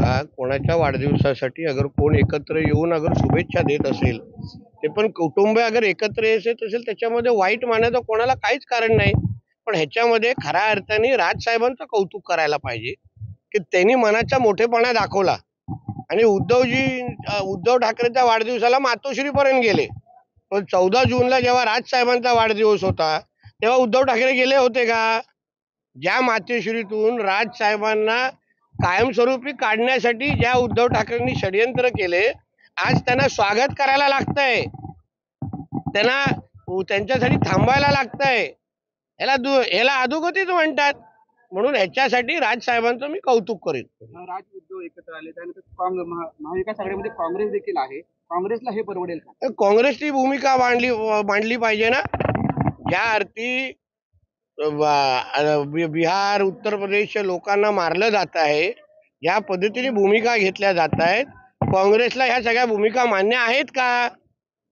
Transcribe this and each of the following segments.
बघा, कोणाच्या वाढदिवसासाठी अगर कोण एकत्र येऊन अगर शुभेच्छा देत असेल, ते पण कुटुंब अगर एकत्र येत असेल त्याच्यामध्ये वाईट मानायचं कोणाला काहीच कारण नाही. पण ह्याच्यामध्ये खऱ्या अर्थाने राजसाहेबांचं कौतुक करायला पाहिजे की त्यांनी मनाचा मोठेपणा दाखवला आणि उद्धव ठाकरेच्या वाढदिवसाला मातोश्रीपर्यंत गेले. पण 14 जूनला जेव्हा राजसाहेबांचा वाढदिवस होता तेव्हा उद्धव ठाकरे गेले होते का? ज्या मातोश्रीतून राजसाहेबांना कायमस्वरूपी काढण्यासाठी ज्या उद्धव ठाकरेंनी षडयंत्र केले, आज त्यांना स्वागत करायला लागतंय, त्यांना त्यांच्यासाठी थांबायला लागतंय. ह्याला अधोगतीच म्हणतात. म्हणून ह्याच्यासाठी राजसाहेबांचं मी कौतुक करीन. राज उद्धव एकत्र आले, त्यानंतर महाविकास आघाडीमध्ये काँग्रेस देखील आहे. काँग्रेसला हे परवडेल का? काँग्रेसची भूमिका मांडली पाहिजे ना. ज्या अर्थी बिहार, उत्तर प्रदेशच्या लोकांना मारलं जात आहे, या पद्धतीने भूमिका घेतल्या जात आहेत, काँग्रेसला ह्या सगळ्या भूमिका मान्य आहेत का?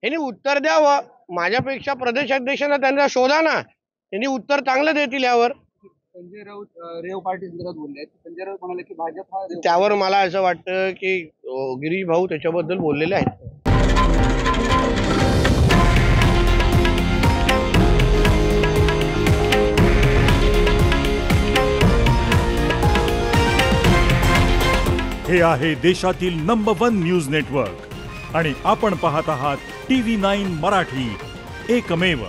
यांनी उत्तर द्यावं. माझ्यापेक्षा प्रदेश अध्यक्षांना त्यांना शोधा ना, त्यांनी उत्तर चांगलं देतील यावर. संजय राऊत रेव पार्टी संदर्भात बोलले आहेत. संजय राऊत म्हणाले की भाजप हा त्यावर मला असं वाटतं की गिरीश भाऊ त्याच्याबद्दल बोललेले आहेत. हे आहे देशातील नंबर 1 न्यूज नेटवर्क आणि आपण पाहत आहात TV9 मराठी, एकमेव.